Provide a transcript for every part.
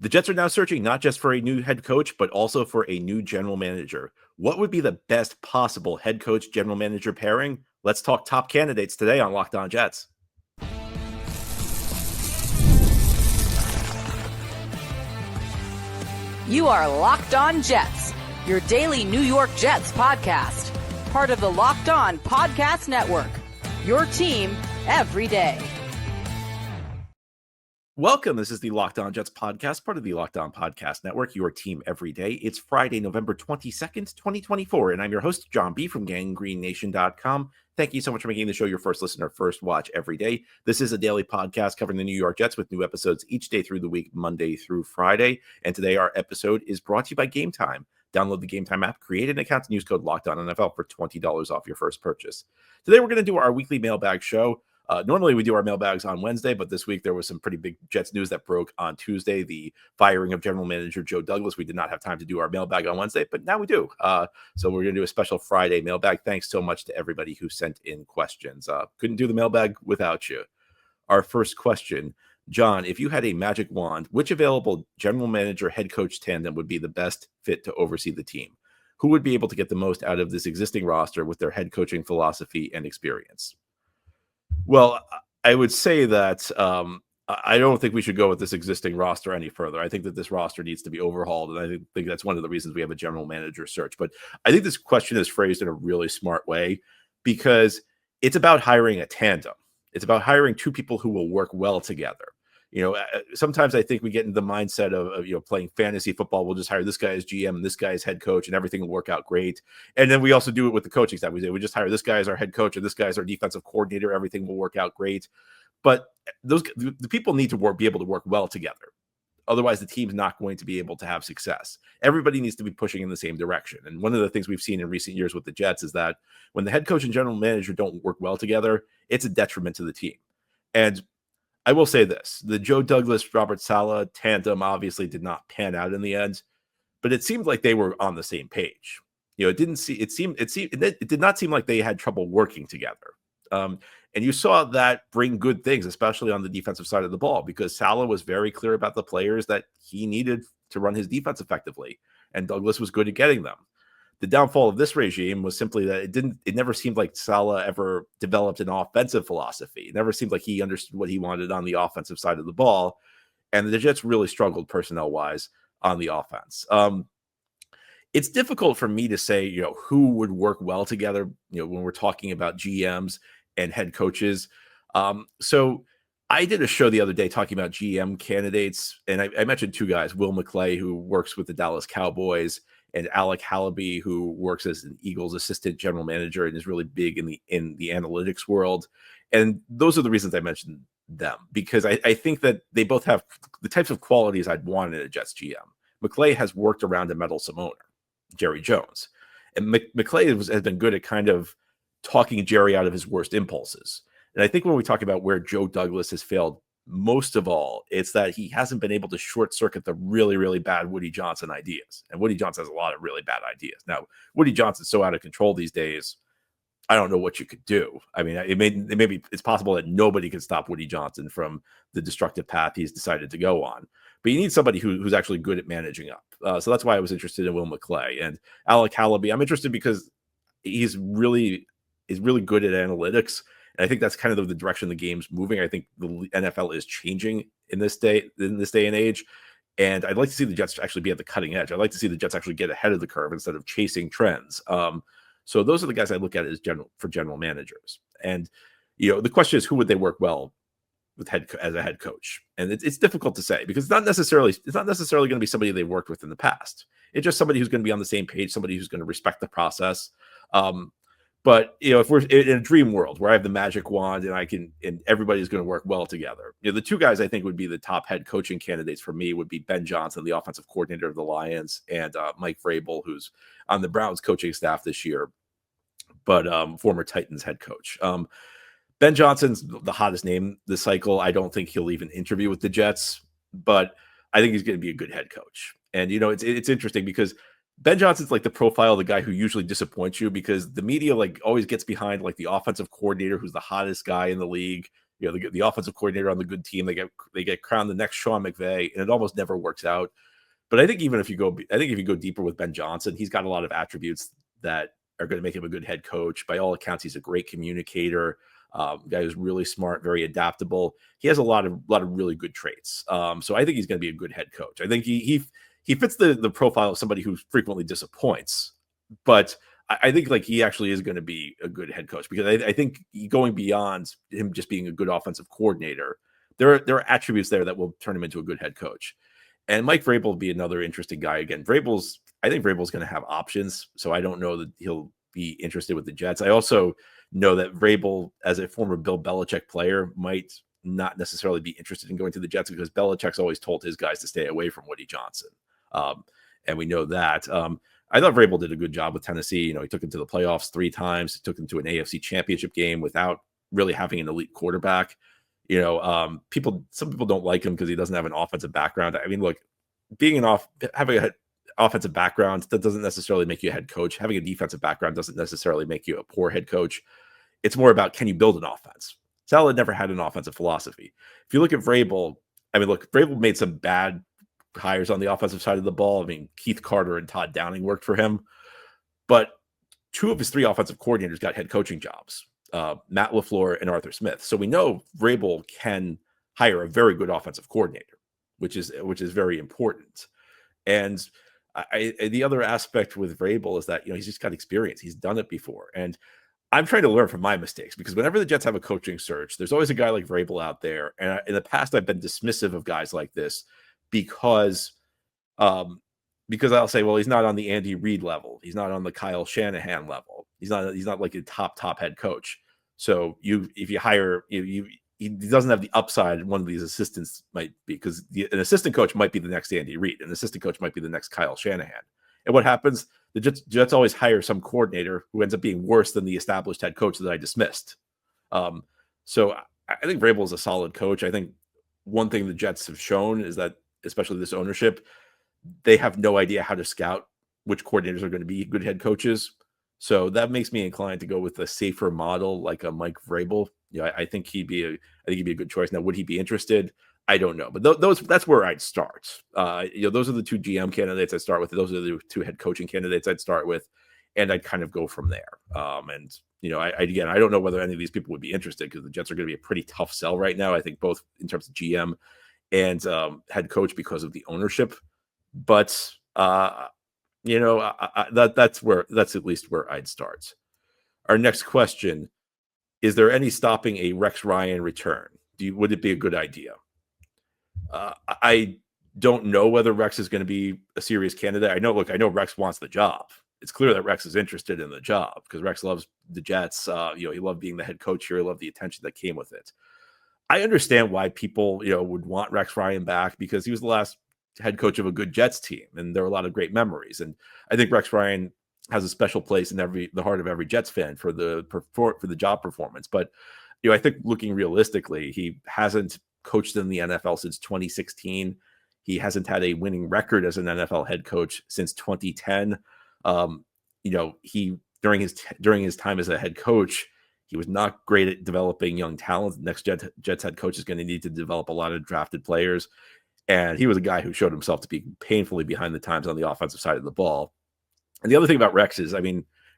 The Jets are now searching not just for a new head coach, but also for a new general manager. What would be the best possible head coach general manager pairing? Let's talk top candidates today on Locked On Jets. You are Locked On Jets, your daily New York Jets podcast. Part of the Locked On Podcast Network, your team every day. Welcome. This is the Locked On Jets podcast, part of the Locked On Podcast Network, your team every day. It's Friday, November 22nd, 2024, and I'm your host, John B. from GangGreenNation.com. Thank you so much for making the show your first listen or first watch every day. This is a daily podcast covering the New York Jets with new episodes each day through the week, Monday through Friday. And today our episode is brought to you by Game Time. Download the Game Time app, create an account, and use code LOCKEDONNFL for $20 off your first purchase. Today we're going to do our weekly mailbag show. Normally we do our mailbags on Wednesday, but this week there was some pretty big Jets news that broke on Tuesday, the firing of general manager Joe Douglas. We did not have time to do our mailbag on Wednesday, but now we do. So we're going to do a special Friday mailbag. Thanks so much to everybody who sent in questions. Couldn't do the mailbag without you. Our first question, John, if you had a magic wand, which available general manager head coach tandem would be the best fit to oversee the team? Who would be able to get the most out of this existing roster with their head coaching philosophy and experience? Well, I would say that I don't think we should go with this existing roster any further. I think that this roster needs to be overhauled, and I think that's one of the reasons we have a general manager search. But I think this question is phrased in a really smart way because it's about hiring a tandem. It's about hiring two people who will work well together. Sometimes I think we get into the mindset of playing fantasy football. We'll just hire this guy as GM and this guy as head coach, and everything will work out great. And then we also do it with the coaching staff. We just hire this guy as our head coach and this guy as our defensive coordinator. Everything will work out great. But the people need to be able to work well together. Otherwise, the team's not going to be able to have success. Everybody needs to be pushing in the same direction. And one of the things we've seen in recent years with the Jets is that when the head coach and general manager don't work well together, it's a detriment to the team. And I will say this, the Joe Douglas, Robert Saleh tandem obviously did not pan out in the end, but it seemed like they were on the same page. It did not seem like they had trouble working together. And you saw that bring good things, especially on the defensive side of the ball, because Saleh was very clear about the players that he needed to run his defense effectively, and Douglas was good at getting them. The downfall of this regime was simply that it never seemed like Saleh ever developed an offensive philosophy. It never seemed like he understood what he wanted on the offensive side of the ball. And the Jets really struggled personnel-wise on the offense. It's difficult for me to say, who would work well together, when we're talking about GMs and head coaches. So I did a show the other day talking about GM candidates, and I mentioned two guys, Will McClay, who works with the Dallas Cowboys, and Alec Halaby, who works as an Eagles assistant general manager and is really big in the analytics world. And those are the reasons I mentioned them, because I think that they both have the types of qualities I'd want in a Jets GM. McClay has worked around a meddlesome owner, Jerry Jones. And McClay has been good at kind of talking Jerry out of his worst impulses. And I think when we talk about where Joe Douglas has failed most of all, it's that he hasn't been able to short circuit the really, really bad Woody Johnson ideas. And Woody Johnson has a lot of really bad ideas. Now, Woody Johnson's so out of control these days, I don't know what you could do. I mean, it's possible that nobody can stop Woody Johnson from the destructive path he's decided to go on. But you need somebody who's actually good at managing up. So that's why I was interested in Will McClay. And Alec Halaby, I'm interested because he's really good at analytics. And I think that's kind of the direction the game's moving. I think the NFL is changing in this day and age. And I'd like to see the Jets actually be at the cutting edge. I'd like to see the Jets actually get ahead of the curve instead of chasing trends. So those are the guys I look at as general managers. And the question is, who would they work well with as a head coach? And it's difficult to say because it's not necessarily going to be somebody they worked with in the past. It's just somebody who's going to be on the same page, somebody who's going to respect the process. But if we're in a dream world where I have the magic wand and everybody's going to work well together, the two guys I think would be the top head coaching candidates for me would be Ben Johnson, the offensive coordinator of the Lions, and Mike Vrabel, who's on the Browns coaching staff this year, but former Titans head coach. Ben Johnson's the hottest name this cycle. I don't think he'll even interview with the Jets, but I think he's going to be a good head coach. And it's interesting because Ben Johnson's like the profile of the guy who usually disappoints you because the media always gets behind the offensive coordinator who's the hottest guy in the league. they get the offensive coordinator on the good team. They get crowned the next Sean McVay, and it almost never works out. But I think if you go deeper with Ben Johnson, he's got a lot of attributes that are going to make him a good head coach. By all accounts, he's a great communicator. Guy who's really smart, very adaptable. He has a lot of really good traits. So I think he's going to be a good head coach. I think he fits the profile of somebody who frequently disappoints, but I think he actually is going to be a good head coach, because I think going beyond him just being a good offensive coordinator, there are attributes there that will turn him into a good head coach. And Mike Vrabel will be another interesting guy. Again, I think Vrabel's going to have options, so I don't know that he'll be interested with the Jets. I also know that Vrabel, as a former Bill Belichick player, might not necessarily be interested in going to the Jets, because Belichick's always told his guys to stay away from Woody Johnson. And we know that. I thought Vrabel did a good job with Tennessee. He took them to the playoffs 3 times. He took them to an AFC championship game without really having an elite quarterback. Some people don't like him because he doesn't have an offensive background. I mean, look, having an offensive background, that doesn't necessarily make you a head coach. Having a defensive background doesn't necessarily make you a poor head coach. It's more about, can you build an offense? Saleh never had an offensive philosophy. If you look at Vrabel, Vrabel made some bad hires on the offensive side of the ball. I mean, Keith Carter and Todd Downing worked for him, but 2 of his 3 offensive coordinators got head coaching jobs, Matt LaFleur and Arthur Smith. So we know Vrabel can hire a very good offensive coordinator, which is very important. And the other aspect with Vrabel is that, he's just got experience. He's done it before. And I'm trying to learn from my mistakes, because whenever the Jets have a coaching search, there's always a guy like Vrabel out there. And in the past, I've been dismissive of guys like this because I'll say, well, he's not on the Andy Reid level. He's not on the Kyle Shanahan level. He's not like a top head coach. So if you hire, he doesn't have the upside one of these assistants might be, because an assistant coach might be the next Andy Reid. An assistant coach might be the next Kyle Shanahan. And what happens? The Jets always hire some coordinator who ends up being worse than the established head coach that I dismissed. So I think Vrabel is a solid coach. I think one thing the Jets have shown is that, especially this ownership, they have no idea how to scout which coordinators are going to be good head coaches. So that makes me inclined to go with a safer model like a Mike Vrabel. I think he'd be a good choice. Now, would he be interested? I don't know, but that's where I'd start. Those are the 2 GM candidates I'd start with. Those are the 2 head coaching candidates I'd start with, and I'd kind of go from there. I don't know whether any of these people would be interested, because the Jets are going to be a pretty tough sell right now. I think both in terms of GM and head coach, because of the ownership. But that's at least where I'd start. Our next question: is there any stopping a Rex Ryan return? Would it be a good idea? I don't know whether Rex is going to be a serious candidate. I know Rex wants the job. It's clear that Rex is interested in the job, because Rex loves the Jets. He loved being the head coach here. He loved the attention that came with it. I understand why people, would want Rex Ryan back, because he was the last head coach of a good Jets team, and there are a lot of great memories. And I think Rex Ryan has a special place in the heart of every Jets fan for the job performance. But I think, looking realistically, he hasn't coached in the NFL since 2016. He hasn't had a winning record as an NFL head coach since 2010. He during his time as a head coach, he was not great at developing young talent. The next Jets head coach is going to need to develop a lot of drafted players. And he was a guy who showed himself to be painfully behind the times on the offensive side of the ball. And the other thing about Rex is,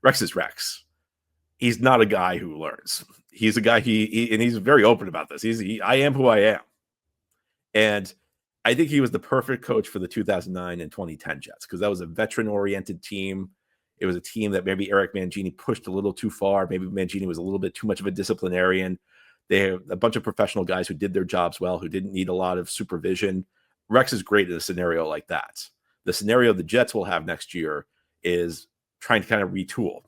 Rex is Rex. He's not a guy who learns. He's a guy, and he's very open about this. I am who I am. And I think he was the perfect coach for the 2009 and 2010 Jets, because that was a veteran-oriented team. It was a team that maybe Eric Mangini pushed a little too far. Maybe Mangini was a little bit too much of a disciplinarian. They have a bunch of professional guys who did their jobs well, who didn't need a lot of supervision. Rex is great in a scenario like that. The scenario the Jets will have next year is trying to kind of retool.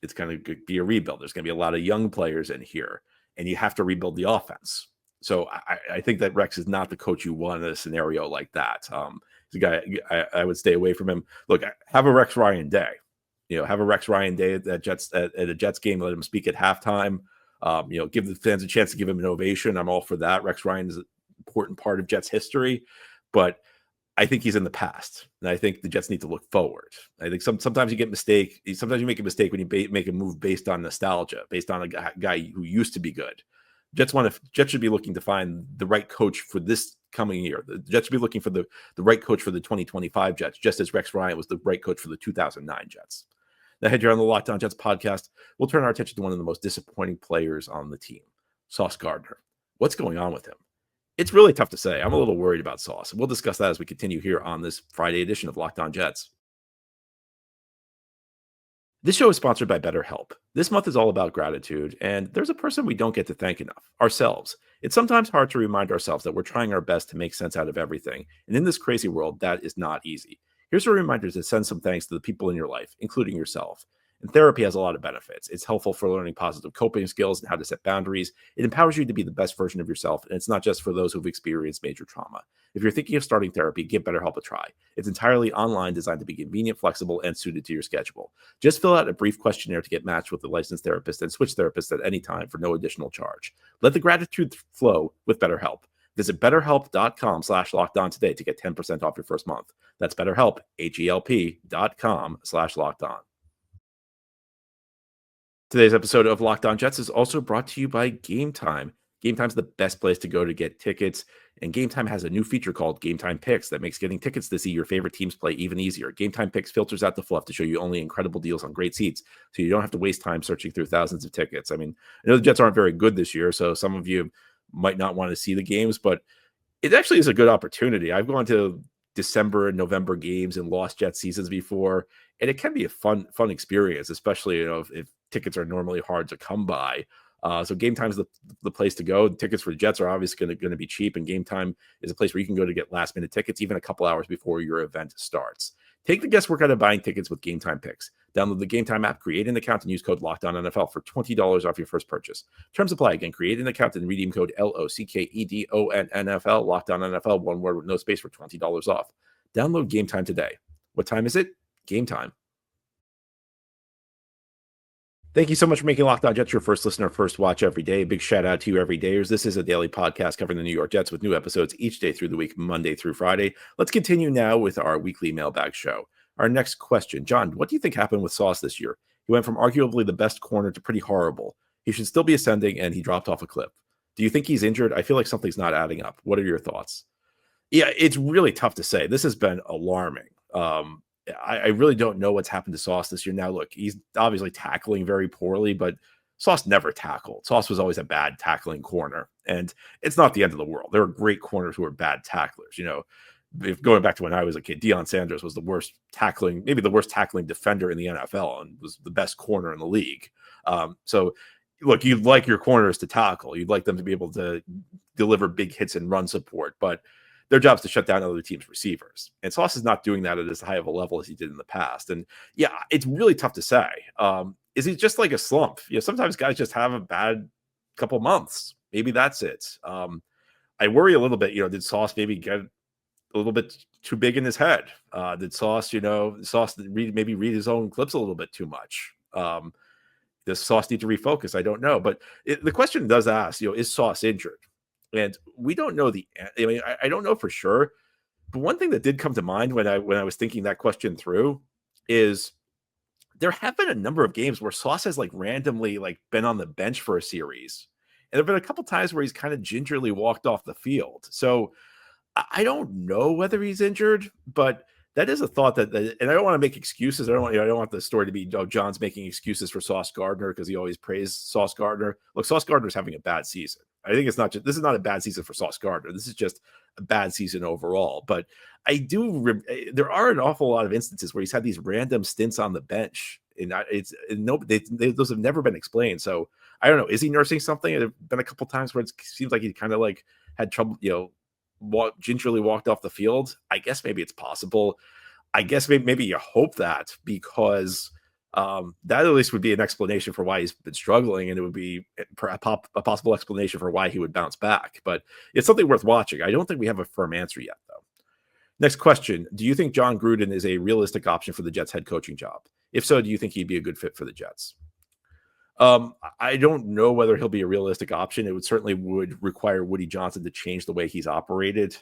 It's going to be a rebuild. There's going to be a lot of young players in here, and you have to rebuild the offense. So I think that Rex is not the coach you want in a scenario like that. He's a guy I would stay away from him. Look, have a Rex Ryan day. Have a Rex Ryan day at a Jets game. Let him speak at halftime. Give the fans a chance to give him an ovation. I'm all for that. Rex Ryan is an important part of Jets history, but I think he's in the past, and I think the Jets need to look forward. I think sometimes you make a mistake when you make a move based on nostalgia, based on a guy who used to be good. Jets should be looking to find the right coach for this coming year. The Jets should be looking for the right coach for the 2025 Jets, just as Rex Ryan was the right coach for the 2009 Jets. Now, head here on the Locked On Jets podcast, we'll turn our attention to one of the most disappointing players on the team, Sauce Gardner. What's going on with him? It's really tough to say. I'm a little worried about Sauce. We'll discuss that as we continue here on this Friday edition of Locked On Jets. This show is sponsored by BetterHelp. This month is all about gratitude, and there's a person we don't get to thank enough, ourselves. It's sometimes hard to remind ourselves that we're trying our best to make sense out of everything, and in this crazy world, that is not easy. Here's a reminder to send some thanks to the people in your life, including yourself. And therapy has a lot of benefits. It's helpful for learning positive coping skills and how to set boundaries. It empowers you to be the best version of yourself, and it's not just for those who've experienced major trauma. If you're thinking of starting therapy, give BetterHelp a try. It's entirely online, designed to be convenient, flexible, and suited to your schedule. Just fill out a brief questionnaire to get matched with a licensed therapist and switch therapists at any time for no additional charge. Let the gratitude flow with BetterHelp. Visit betterhelp.com/lockedon today to get 10% off your first month. That's BetterHelp, HELP.com/lockedon. Today's episode of Locked On Jets is also brought to you by Game Time. Game Time's the best place to go to get tickets, and Game Time has a new feature called Game Time Picks that makes getting tickets to see your favorite teams play even easier. Game Time Picks filters out the fluff to show you only incredible deals on great seats, so you don't have to waste time searching through thousands of tickets. I mean, I know the Jets aren't very good this year, so some of you might not want to see the games, but it actually is a good opportunity. I've gone to December and November games and lost Jet seasons before, and it can be a fun experience, especially if tickets are normally hard to come by. So Game Time is the place to go. Tickets for the Jets are obviously going to be cheap, and Game Time is a place where you can go to get last minute tickets even a couple hours before your event starts. Take the guesswork out of buying tickets with Game Time Picks. Download the Game Time app, create an account, and use code LOCKEDONNFL for $20 off your first purchase. Terms apply. Again, create an account and redeem code LOCKEDONNFL, LOCKEDONNFL, one word with no space, for $20 off. Download Game Time today. What time is it? Game time. Thank you so much for making Locked On Jets your first listener, first watch every day. Big shout out to you, everydayers. This is a daily podcast covering the New York Jets with new episodes each day through the week, Monday through Friday. Let's continue now with our weekly mailbag show. Our next question, John, what do you think happened with Sauce this year? He went from arguably the best corner to pretty horrible. He should still be ascending, and he dropped off a cliff. Do you think he's injured? I feel like something's not adding up. What are your thoughts? Yeah, it's really tough to say. This has been alarming. I really don't know what's happened to Sauce this year. Now, look, he's obviously tackling very poorly, but Sauce never tackled. Sauce was always a bad tackling corner, and it's not the end of the world. There are great corners who are bad tacklers. If going back to when I was a kid, Deion Sanders was maybe the worst tackling defender in the NFL, and was the best corner in the league. So, look, you'd like your corners to tackle. You'd like them to be able to deliver big hits and run support, but their job is to shut down other teams' receivers. And Sauce is not doing that at as high of a level as he did in the past. And yeah, it's really tough to say. Is he just like a slump? Sometimes guys just have a bad couple months. Maybe that's it. I worry a little bit, did Sauce maybe get a little bit too big in his head? Did Sauce, maybe read his own clips a little bit too much? Does Sauce need to refocus? I don't know. But the question does ask, is Sauce injured? And we don't know I don't know for sure. But one thing that did come to mind when I was thinking that question through is there have been a number of games where Sauce has randomly been on the bench for a series. And there have been a couple times where he's kind of gingerly walked off the field. So I don't know whether he's injured, but that is a thought and I don't want to make excuses. I don't want the story to be John's making excuses for Sauce Gardner because he always praised Sauce Gardner. Look, Sauce Gardner's having a bad season. I think this is not a bad season for Sauce Gardner. This is just a bad season overall. But there are an awful lot of instances where he's had these random stints on the bench, and those have never been explained. So I don't know. Is he nursing something? There have been a couple times where it seems like he kind of had trouble, gingerly walked off the field. I guess maybe it's possible. I guess maybe you hope that, because that at least would be an explanation for why he's been struggling, and it would be a possible explanation for why he would bounce back. But it's something worth watching. I don't think we have a firm answer yet, though. Next question. Do you think Jon Gruden is a realistic option for the Jets head coaching job? If so, do you think he'd be a good fit for the Jets? I don't know whether he'll be a realistic option. It certainly would require Woody Johnson to change the way he's operated.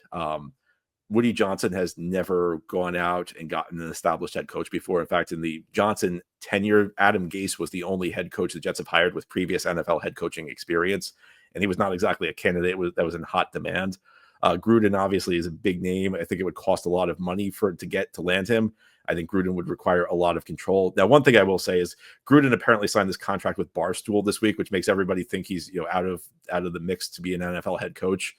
Woody Johnson has never gone out and gotten an established head coach before. In fact, in the Johnson tenure, Adam Gase was the only head coach the Jets have hired with previous NFL head coaching experience. and he was not exactly a candidate that was in hot demand. Gruden obviously is a big name. I think it would cost a lot of money to land him. I think Gruden would require a lot of control. Now, one thing I will say is Gruden apparently signed this contract with Barstool this week, which makes everybody think he's out of the mix to be an NFL head coach.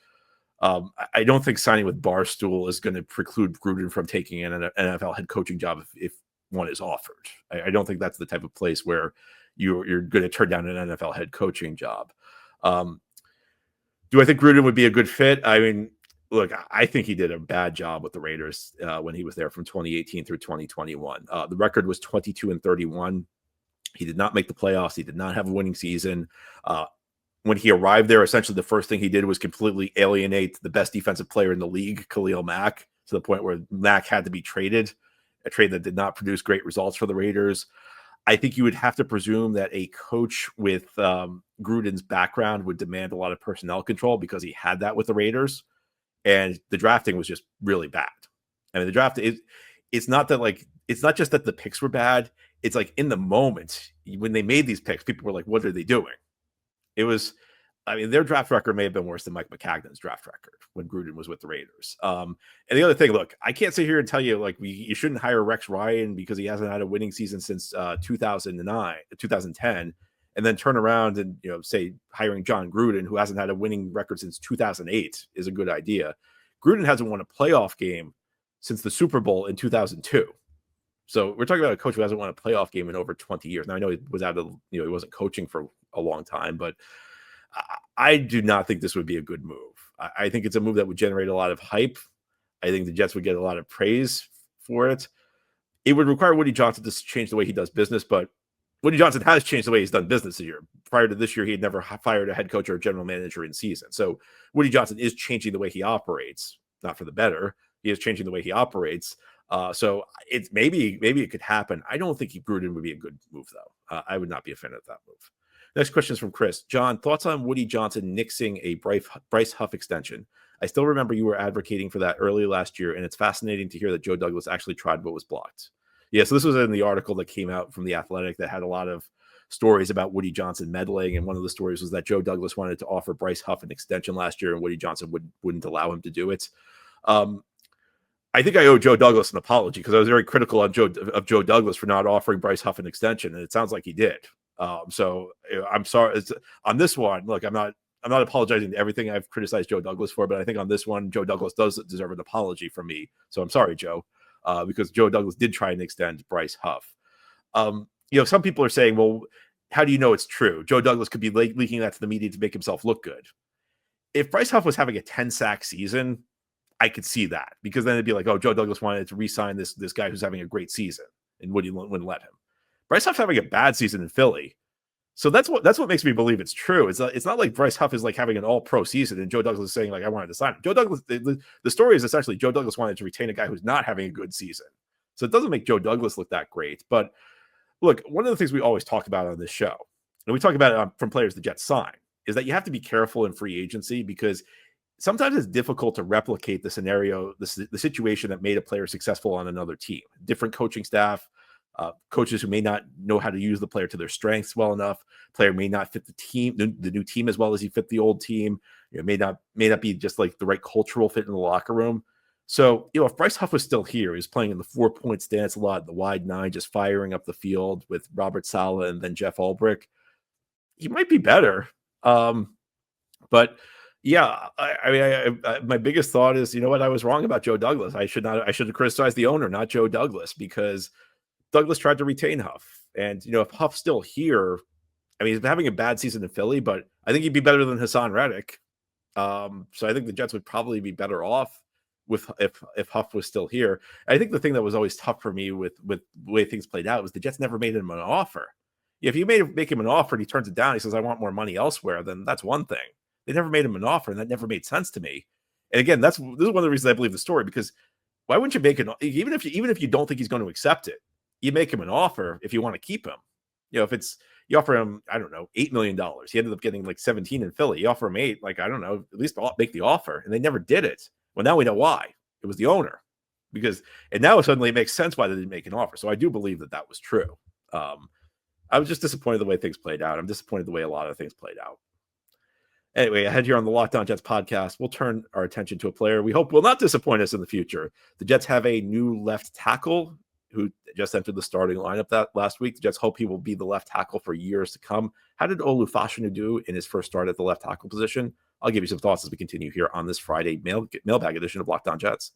I don't think signing with Barstool is going to preclude Gruden from taking an NFL head coaching job if one is offered. I don't think that's the type of place where you're going to turn down an NFL head coaching job. Do I think Gruden would be a good fit? I mean, look, I think he did a bad job with the Raiders when he was there from 2018 through 2021. The record was 22-31. He did not make the playoffs. He did not have a winning season. When he arrived there, essentially the first thing he did was completely alienate the best defensive player in the league, Khalil Mack, to the point where Mack had to be traded, a trade that did not produce great results for the Raiders. I think you would have to presume that a coach with Gruden's background would demand a lot of personnel control because he had that with the Raiders. And the drafting was just really bad. I mean, the draft it's not just that the picks were bad. It's like in the moment when they made these picks, people were like, what are they doing? Their draft record may have been worse than Mike McCagnon's draft record when Gruden was with the Raiders. And the other thing, look, I can't sit here and tell you you shouldn't hire Rex Ryan because he hasn't had a winning season since 2010, and then turn around and say hiring Jon Gruden, who hasn't had a winning record since 2008, is a good idea. Gruden hasn't won a playoff game since the Super Bowl in 2002. So we're talking about a coach who hasn't won a playoff game in over 20 years. Now I know he was he wasn't coaching for a long time, but I do not think this would be a good move. I think it's a move that would generate a lot of hype. I think the Jets would get a lot of praise for it. It would require Woody Johnson to change the way he does business, but Woody Johnson has changed the way he's done business this year. Prior to this year, he had never fired a head coach or a general manager in season. So Woody Johnson is changing the way he operates, not for the better. He is changing the way he operates. So it's maybe it could happen. I don't think Gruden would be a good move, though. I would not be a fan of that move. Next question is from Chris. John, thoughts on Woody Johnson nixing a Bryce Huff extension? I still remember you were advocating for that early last year, and it's fascinating to hear that Joe Douglas actually tried but was blocked. Yeah, so this was in the article that came out from The Athletic that had a lot of stories about Woody Johnson meddling, and one of the stories was that Joe Douglas wanted to offer Bryce Huff an extension last year, and Woody Johnson wouldn't allow him to do it. I think I owe Joe Douglas an apology because I was very critical of Joe Douglas for not offering Bryce Huff an extension, and it sounds like he did. So I'm sorry on this one. Look, I'm not apologizing to everything I've criticized Joe Douglas for, but I think on this one, Joe Douglas does deserve an apology from me. So I'm sorry, Joe, because Joe Douglas did try and extend Bryce Huff. Some people are saying, well, how do you know it's true? Joe Douglas could be leaking that to the media to make himself look good. If Bryce Huff was having a 10-sack season, I could see that because then it'd be like, oh, Joe Douglas wanted to re-sign this guy who's having a great season, and Woody wouldn't let him. Bryce Huff's having a bad season in Philly. So that's what makes me believe it's true. It's not like Bryce Huff is like having an all-pro season and Joe Douglas is saying like I wanted to sign him. Joe Douglas, the story is essentially Joe Douglas wanted to retain a guy who's not having a good season. So it doesn't make Joe Douglas look that great. But look, one of the things we always talk about on this show, and we talk about it from players the Jets sign, is that you have to be careful in free agency because sometimes it's difficult to replicate the scenario, the situation that made a player successful on another team. Different coaching staff, coaches who may not know how to use the player to their strengths well enough. Player may not fit the team, the new team as well as he fit the old team. May not be just like the right cultural fit in the locker room. So, if Bryce Huff was still here, he's playing in the 4-point stance a lot, the wide nine, just firing up the field with Robert Saleh and then Jeff Ulbrich, he might be better. But yeah, my biggest thought is, I was wrong about Joe Douglas. I should have criticized the owner, not Joe Douglas, because Douglas tried to retain Huff. And, if Huff's still here, he's having a bad season in Philly, but I think he'd be better than Hassan Reddick. So I think the Jets would probably be better off if Huff was still here. I think the thing that was always tough for me with the way things played out was the Jets never made him an offer. If you make him an offer and he turns it down, he says, I want more money elsewhere, then that's one thing. They never made him an offer, and that never made sense to me. And again, this is one of the reasons I believe the story, because why wouldn't you make it, even if you don't think he's going to accept it, you make him an offer if you want to keep him. If you offer him, I don't know, $8 million. He ended up getting like 17 in Philly. You offer him 8, like, I don't know, at least make the offer. And they never did it. Well, now we know why. It was the owner. And now suddenly it makes sense why they didn't make an offer. So I do believe that was true. I was just disappointed the way things played out. I'm disappointed the way a lot of things played out. Anyway, ahead here on the Locked On Jets podcast, we'll turn our attention to a player we hope will not disappoint us in the future. The Jets have a new left tackle who just entered the starting lineup that last week. The Jets hope he will be the left tackle for years to come. How did Olu Fashanu do in his first start at the left tackle position? I'll give you some thoughts as we continue here on this Friday mailbag edition of Locked On Jets.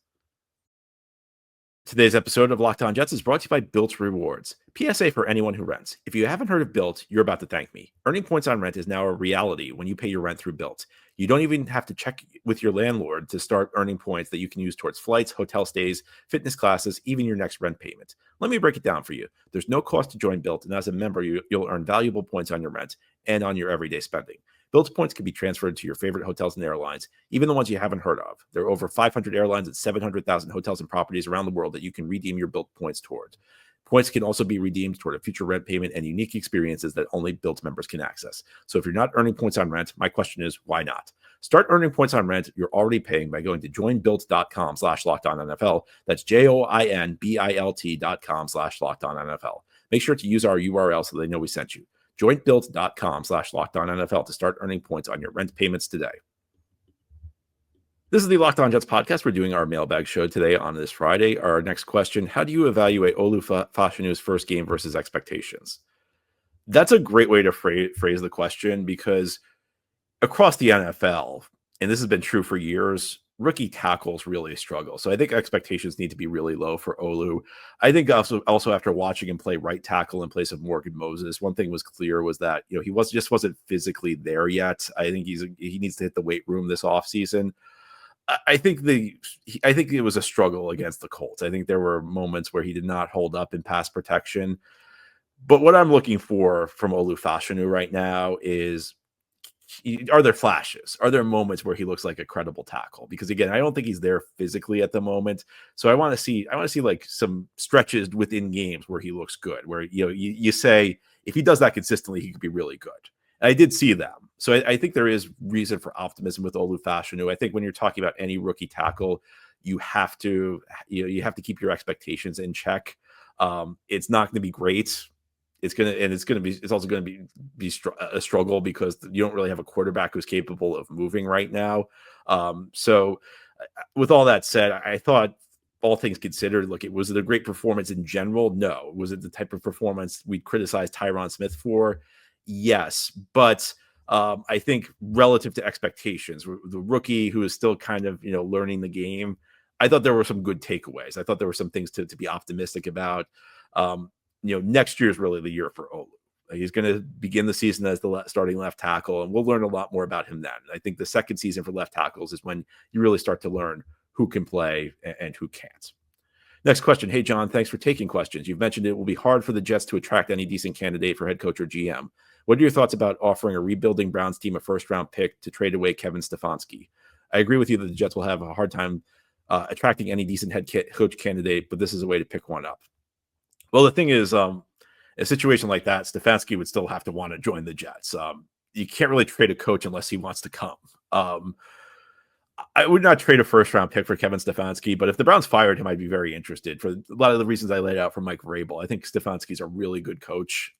Today's episode of Locked On Jets is brought to you by Built Rewards. PSA for anyone who rents. If you haven't heard of Built, you're about to thank me. Earning points on rent is now a reality when you pay your rent through Built. You don't even have to check with your landlord to start earning points that you can use towards flights, hotel stays, fitness classes, even your next rent payment. Let me break it down for you. There's no cost to join Built, and as a member, you'll earn valuable points on your rent and on your everyday spending. Built points can be transferred to your favorite hotels and airlines, even the ones you haven't heard of. There are over 500 airlines and 700,000 hotels and properties around the world that you can redeem your Built points towards. Points can also be redeemed toward a future rent payment and unique experiences that only Built members can access. So if you're not earning points on rent, my question is, why not? Start earning points on rent you're already paying by going to joinbuilt.com/lockedonnfl. That's joinbilt.com/lockedonnfl. Make sure to use our URL so they know we sent you. joinbuilt.com/lockedonnfl to start earning points on your rent payments today. This is the Locked On Jets podcast. We're doing our mailbag show today on this Friday. Our next question: how do you evaluate Olu Fashanu's first game versus expectations? That's a great way to phrase the question, because across the NFL, and this has been true for years, rookie tackles really struggle. So I think expectations need to be really low for Olu. I think also after watching him play right tackle in place of Morgan Moses, one thing was clear was that he wasn't physically there yet. I think he needs to hit the weight room this offseason. I think it was a struggle against the Colts. I think there were moments where he did not hold up in pass protection. But what I'm looking for from Olu Fashanu right now is, are there flashes? Are there moments where he looks like a credible tackle? Because again, I don't think he's there physically at the moment. So I want to see like some stretches within games where he looks good, where you say if he does that consistently, he could be really good. And I did see them. So I think there is reason for optimism with Olu Fashanu. I think when you're talking about any rookie tackle, you have to keep your expectations in check. It's not going to be great. It's also going to be a struggle because you don't really have a quarterback who's capable of moving right now. So with all that said, I thought, all things considered, look, was it a great performance in general? No. Was it the type of performance we'd criticize Tyron Smith for? Yes. But I think relative to expectations, the rookie who is still kind of, learning the game, I thought there were some good takeaways. I thought there were some things to be optimistic about. Next year is really the year for Olu. He's going to begin the season as the starting left tackle, and we'll learn a lot more about him then. I think the second season for left tackles is when you really start to learn who can play and who can't. Next question. Hey, John, thanks for taking questions. You've mentioned it will be hard for the Jets to attract any decent candidate for head coach or GM. What are your thoughts about offering a rebuilding Browns team a first-round pick to trade away Kevin Stefanski? I agree with you that the Jets will have a hard time attracting any decent head coach candidate, but this is a way to pick one up. Well, the thing is, a situation like that, Stefanski would still have to want to join the Jets. You can't really trade a coach unless he wants to come. I would not trade a first-round pick for Kevin Stefanski, but if the Browns fired him, I'd be very interested for a lot of the reasons I laid out for Mike Vrabel. I think Stefanski's a really good coach.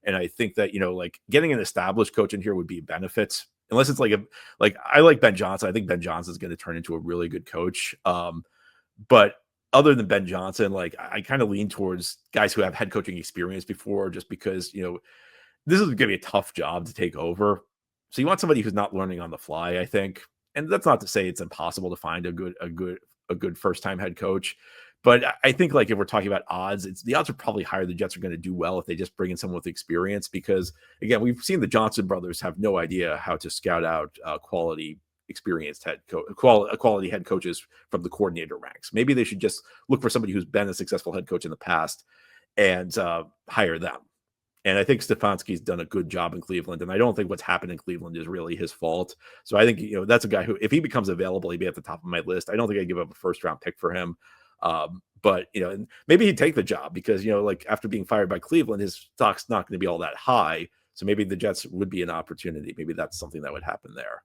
And I think that, like getting an established coach in here would be a benefit. Unless it's like I like Ben Johnson. I think Ben Johnson is going to turn into a really good coach. But other than Ben Johnson, like I kind of lean towards guys who have head coaching experience before, just because, this is going to be a tough job to take over. So you want somebody who's not learning on the fly, I think. And that's not to say it's impossible to find a good first-time head coach. But I think, like, if we're talking about odds, the odds are probably higher the Jets are going to do well if they just bring in someone with experience, because again, we've seen the Johnson brothers have no idea how to scout out quality experienced quality head coaches from the coordinator ranks. Maybe they should just look for somebody who's been a successful head coach in the past and hire them. And I think Stefanski's done a good job in Cleveland, and I don't think what's happened in Cleveland is really his fault. So I think, that's a guy who, if he becomes available, he'd be at the top of my list. I don't think I'd give up a first-round pick for him. But, maybe he'd take the job because, like after being fired by Cleveland, his stock's not going to be all that high. So maybe the Jets would be an opportunity. Maybe that's something that would happen there.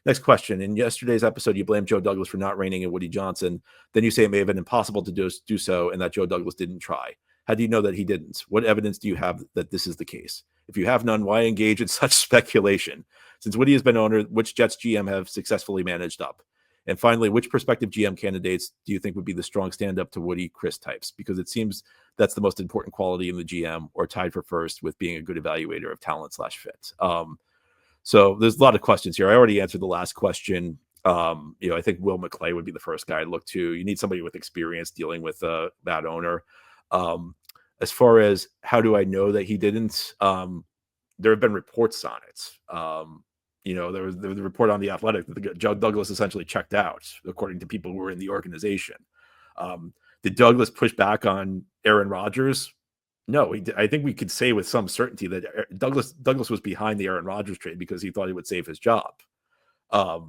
Next question. In yesterday's episode, you blamed Joe Douglas for not reining in Woody Johnson. Then you say it may have been impossible to do so and that Joe Douglas didn't try. How do you know that he didn't? What evidence do you have that this is the case? If you have none, why engage in such speculation? Since Woody has been owner, which Jets GM have successfully managed up? And finally, which prospective GM candidates do you think would be the strong stand-up to Woody Chris types? Because it seems that's the most important quality in the GM, or tied for first with being a good evaluator of talent / fit. So there's a lot of questions here. I already answered the last question. I think Will McClay would be the first guy I'd look to. You need somebody with experience dealing with that owner. As far as how do I know that he didn't, there have been reports on it. There was the report on The Athletic that Joe Douglas essentially checked out, according to people who were in the organization. Did Douglas push back on Aaron Rodgers? No, I think we could say with some certainty that Douglas was behind the Aaron Rodgers trade because he thought he would save his are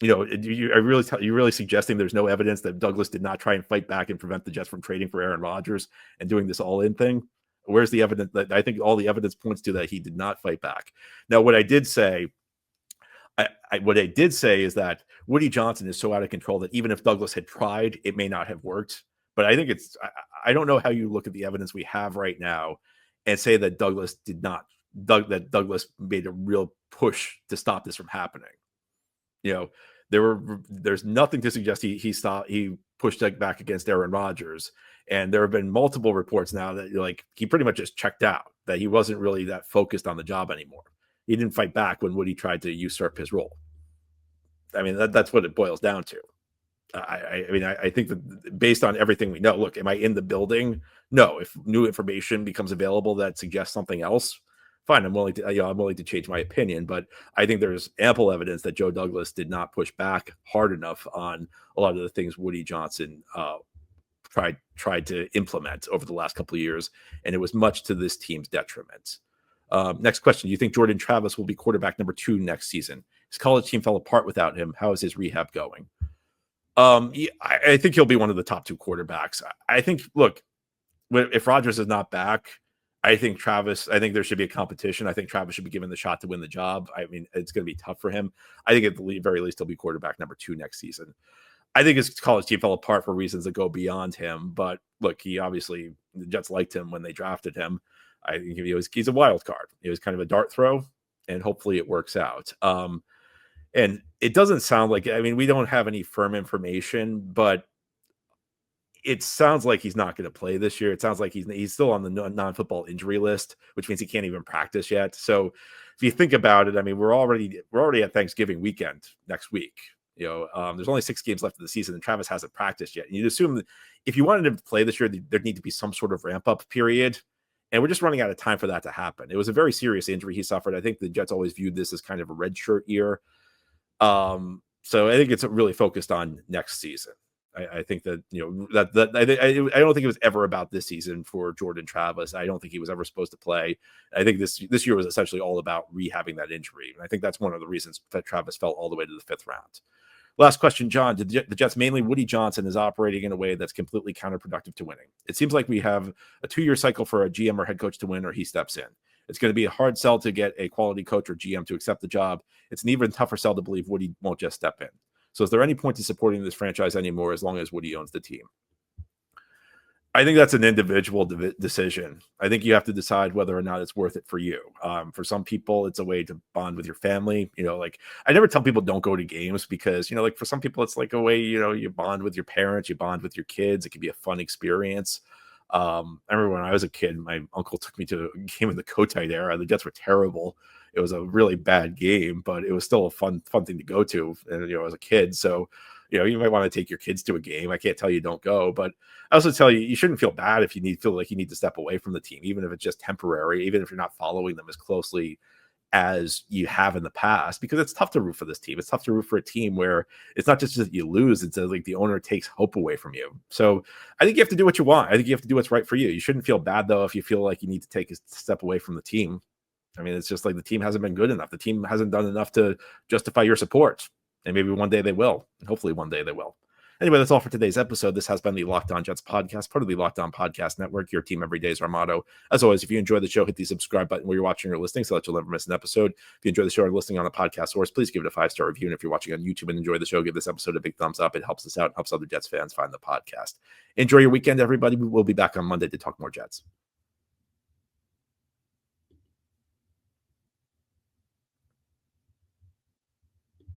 you really suggesting there's no evidence that Douglas did not try and fight back and prevent the Jets from trading for Aaron Rodgers and doing this all-in thing? Where's the evidence? That I think all the evidence points to that he did not fight back. Now, what I did say is that Woody Johnson is so out of control that even if Douglas had tried, it may not have worked. But I think I don't know how you look at the evidence we have right now and say that Douglas made a real push to stop this from happening. There's nothing to suggest he pushed back against Aaron Rodgers. And there have been multiple reports now that he pretty much just checked out, that he wasn't really that focused on the job anymore. He didn't fight back when Woody tried to usurp his role. I mean, that's what it boils down to. I think that based on everything we know, look, am I in the building? No. If new information becomes available that suggests something else, fine. I'm willing to change my opinion, but I think there's ample evidence that Joe Douglas did not push back hard enough on a lot of the things Woody Johnson tried to implement over the last couple of years, and it was much to this team's detriment. Next question: do you think Jordan Travis will be quarterback number 2 next season? His college team fell apart without him. How is his rehab going? I think he'll be one of the top 2 quarterbacks. I think, look, if Rodgers is not back, I think there should be a competition. I think Travis should be given the shot to win the job. I mean, it's going to be tough for him. I think at the very least, he'll be quarterback number 2 next season. I think his college team fell apart for reasons that go beyond him. But look, the Jets liked him when they drafted him. I think he's a wild card. It was kind of a dart throw, and hopefully it works out. And it doesn't sound like, we don't have any firm information, but it sounds like he's not going to play this year. It sounds like he's still on the non-football injury list, which means he can't even practice yet. So if you think about it, we're already at Thanksgiving weekend next week. There's only 6 games left of the season, and Travis hasn't practiced yet. And you'd assume that if you wanted him to play this year, there'd need to be some sort of ramp-up period. And we're just running out of time for that to happen. It was a very serious injury he suffered. I think the Jets always viewed this as kind of a red shirt year. So I think it's really focused on next season. I think that, I don't think it was ever about this season for Jordan Travis. I don't think he was ever supposed to play. I think this year was essentially all about rehabbing that injury. And I think that's one of the reasons that Travis fell all the way to the 5th round. Last question, John. The Jets, mainly Woody Johnson, is operating in a way that's completely counterproductive to winning. It seems like we have a 2-year cycle for a GM or head coach to win, or he steps in. It's going to be a hard sell to get a quality coach or GM to accept the job. It's an even tougher sell to believe Woody won't just step in. So is there any point to supporting this franchise anymore as long as Woody owns the team? I think that's an individual decision. I think you have to decide whether or not it's worth it for you. For some people, it's a way to bond with your family. I never tell people don't go to games because, for some people, it's like a way, you bond with your parents, you bond with your kids. It can be a fun experience. I remember when I was a kid, my uncle took me to a game in the Kotite era. The Jets were terrible. It was a really bad game, but it was still a fun thing to go to, and, as a kid. So, you might want to take your kids to a game. I can't tell you don't go, but I also tell you shouldn't feel bad if you feel like you need to step away from the team, even if it's just temporary, even if you're not following them as closely as you have in the past, because it's tough to root for this team. It's tough to root for a team where it's not just that you lose, it's like the owner takes hope away from you. So I think you have to do what you want. I think you have to do what's right for you. You shouldn't feel bad, though, if you feel like you need to take a step away from the team. It's just like the team hasn't been good enough. The team hasn't done enough to justify your support. And maybe one day they will. And hopefully one day they will. Anyway, that's all for today's episode. This has been the Locked On Jets podcast, part of the Locked On Podcast Network. Your team every day is our motto. As always, if you enjoy the show, hit the subscribe button where you're watching or listening so that you'll never miss an episode. If you enjoy the show or listening on a podcast source, please give it a 5-star review. And if you're watching on YouTube and enjoy the show, give this episode a big thumbs up. It helps us out and helps other Jets fans find the podcast. Enjoy your weekend, everybody. We will be back on Monday to talk more Jets.